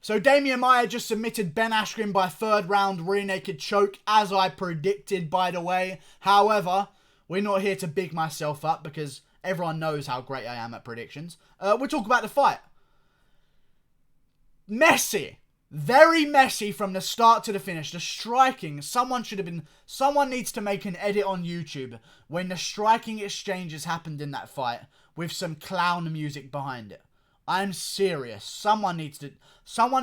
So Demian Maia just submitted Ben Askren by third round rear naked choke, as I predicted, by the way. However, we're not here to big myself up because everyone knows how great I am at predictions. We'll talk about the fight. Messy. Very messy from the start to the finish. The striking, someone needs to make an edit on YouTube when the striking exchanges happened in that fight with some clown music behind it. I'm serious. Someone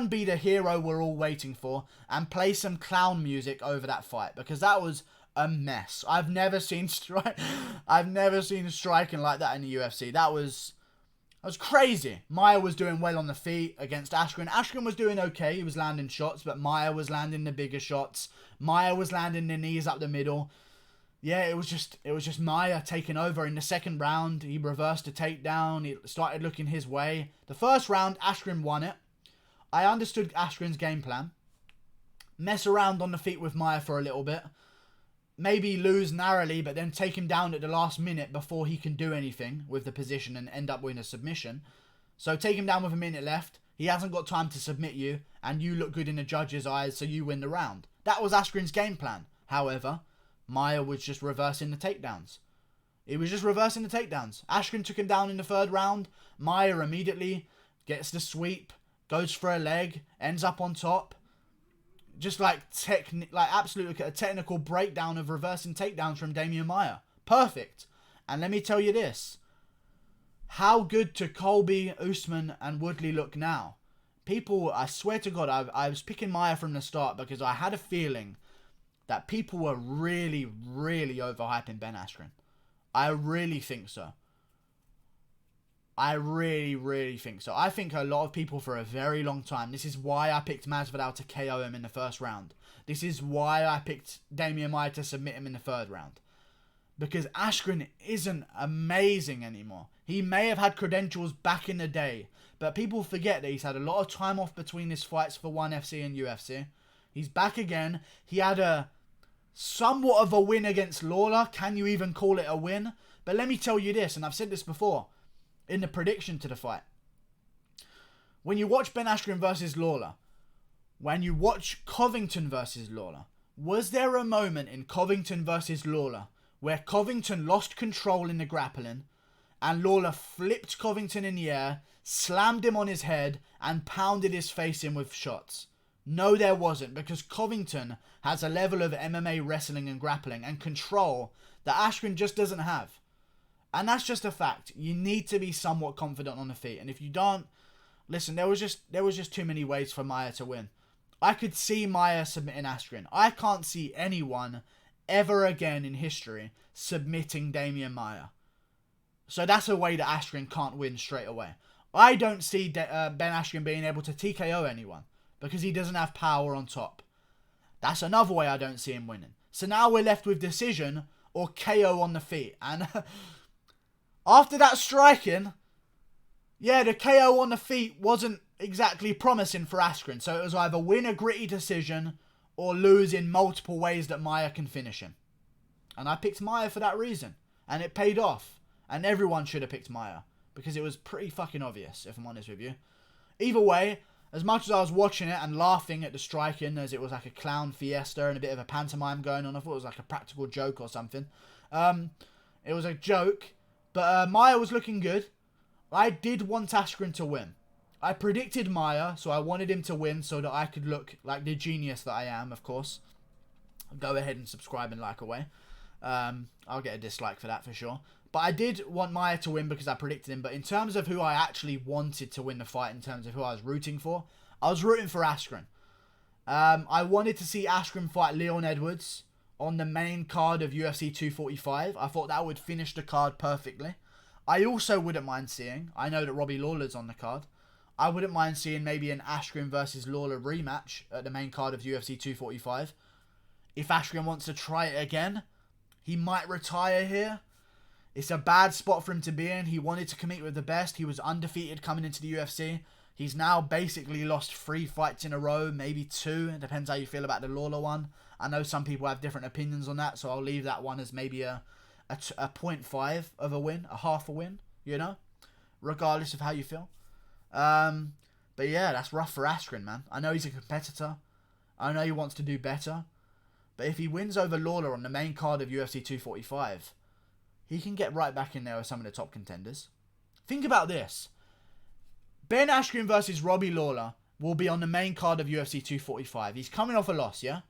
be the hero we're all waiting for and play some clown music over that fight, because that was a mess. I've never seen striking like that in the UFC. That was crazy. Maia was doing well on the feet against Askren. Askren was doing okay. He was landing shots, but Maia was landing the bigger shots. Maia was landing the knees up the middle. Yeah, it was just Maia taking over in the second round. He reversed a takedown. It started looking his way. The first round, Askren won it. I understood Askren's game plan. Mess around on the feet with Maia for a little bit. Maybe lose narrowly, but then take him down at the last minute before he can do anything with the position and end up with a submission. So take him down with a minute left. He hasn't got time to submit you, and you look good in the judge's eyes, so you win the round. That was Askren's game plan. However, Maia was just reversing the takedowns. He was just reversing the takedowns. Askren took him down in the third round. Maia immediately gets the sweep, goes for a leg, ends up on top. Just absolutely a technical breakdown of reversing takedowns from Demian Maia. Perfect. And let me tell you this. How good do Colby, Usman and Woodley look now? People, I swear to God, I was picking Maia from the start because I had a feeling that people were really, really overhyping Ben Askren. I really think so. I really, really think so. I think a lot of people for a very long time. This is why I picked Masvidal to KO him in the first round. This is why I picked Demian Maia to submit him in the third round. Because Askren isn't amazing anymore. He may have had credentials back in the day, but people forget that he's had a lot of time off between his fights for ONE FC and UFC. He's back again. He had a somewhat of a win against Lawler. Can you even call it a win? But let me tell you this, and I've said this before in the prediction to the fight. When you watch Ben Askren versus Lawler, when you watch Covington versus Lawler, was there a moment in Covington versus Lawler where Covington lost control in the grappling and Lawler flipped Covington in the air, slammed him on his head and pounded his face in with shots? No, there wasn't, because Covington has a level of MMA wrestling and grappling and control that Askren just doesn't have. And that's just a fact. You need to be somewhat confident on the feet. And if you don't, listen, there was just too many ways for Maia to win. I could see Maia submitting Askren. I can't see anyone ever again in history submitting Demian Maia. So that's a way that Askren can't win straight away. I don't see Ben Askren being able to TKO anyone because he doesn't have power on top. That's another way I don't see him winning. So now we're left with decision or KO on the feet. And after that striking, yeah, the KO on the feet wasn't exactly promising for Askren. So it was either win a gritty decision or lose in multiple ways that Maia can finish him. And I picked Maia for that reason. And it paid off. And everyone should have picked Maia, because it was pretty fucking obvious, if I'm honest with you. Either way, as much as I was watching it and laughing at the striking as it was like a clown fiesta and a bit of a pantomime going on, I thought it was like a practical joke or something. It was a joke. But Maia was looking good. I did want Askren to win. I predicted Maia, so I wanted him to win so that I could look like the genius that I am, of course. Go ahead and subscribe and like away. I'll get a dislike for that for sure. But I did want Maia to win because I predicted him. But in terms of who I actually wanted to win the fight, in terms of who I was rooting for, I was rooting for Askren. I wanted to see Askren fight Leon Edwards on the main card of UFC 245. I thought that would finish the card perfectly. I also wouldn't mind seeing, I know that Robbie Lawler's on the card, I wouldn't mind seeing maybe an Askren versus Lawler rematch at the main card of UFC 245. If Askren wants to try it again, he might retire here. It's a bad spot for him to be in. He wanted to compete with the best. He was undefeated coming into the UFC. He's now basically lost 3 fights in a row, maybe 2. It depends how you feel about the Lawler one. I know some people have different opinions on that, so I'll leave that one as maybe a 0.5 of a win, a half a win, you know, regardless of how you feel. But yeah, that's rough for Askren, man. I know he's a competitor. I know he wants to do better. But if he wins over Lawler on the main card of UFC 245, he can get right back in there with some of the top contenders. Think about this. Ben Askren versus Robbie Lawler will be on the main card of UFC 245. He's coming off a loss, yeah?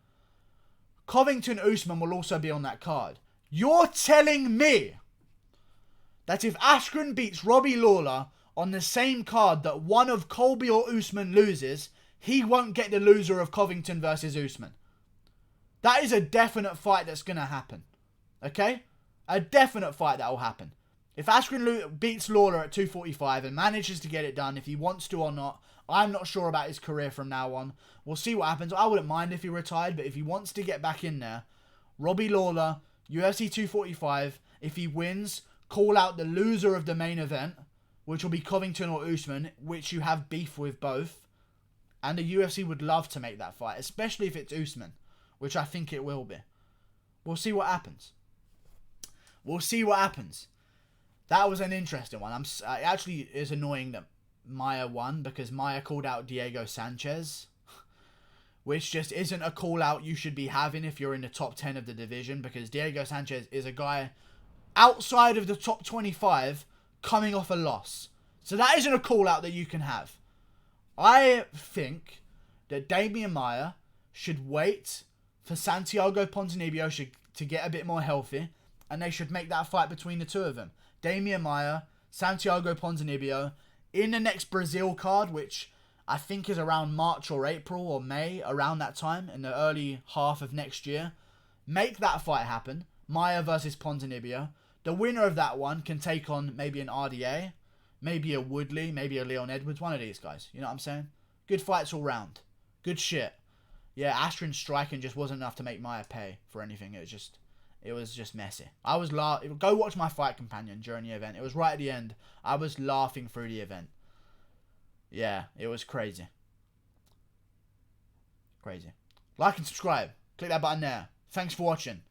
Covington Usman will also be on that card. You're telling me that if Askren beats Robbie Lawler on the same card that one of Colby or Usman loses, he won't get the loser of Covington versus Usman. That is a definite fight that's going to happen. Okay? A definite fight that will happen. If Askren beats Lawler at 245 and manages to get it done, if he wants to or not, I'm not sure about his career from now on. We'll see what happens. I wouldn't mind if he retired, but if he wants to get back in there, Robbie Lawler, UFC 245, if he wins, call out the loser of the main event, which will be Covington or Usman, which you have beef with both. And the UFC would love to make that fight, especially if it's Usman, which I think it will be. We'll see what happens. We'll see what happens. That was an interesting one. It actually is annoying that Maia won because Maia called out Diego Sanchez, which just isn't a call out you should be having if you're in the top 10 of the division, because Diego Sanchez is a guy outside of the top 25 coming off a loss. So that isn't a call out that you can have. I think that Demian Maia should wait for Santiago Ponzinibbio to get a bit more healthy, and they should make that fight between the two of them. Demian Maia, Santiago Ponzinibbio, in the next Brazil card, which I think is around March or April or May, around that time, in the early half of next year. Make that fight happen. Maia versus Ponzinibbio. The winner of that one can take on maybe an RDA, maybe a Woodley, maybe a Leon Edwards, one of these guys. You know what I'm saying? Good fights all round. Good shit. Yeah, Askren's striking just wasn't enough to make Maia pay for anything. It was just messy. Go watch my Fight Companion during the event. It was right at the end. I was laughing through the event. Yeah, it was crazy. Crazy. Like and subscribe. Click that button there. Thanks for watching.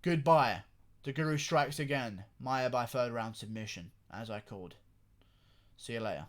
Goodbye. The Guru strikes again. Maia by third round submission, as I called. See you later.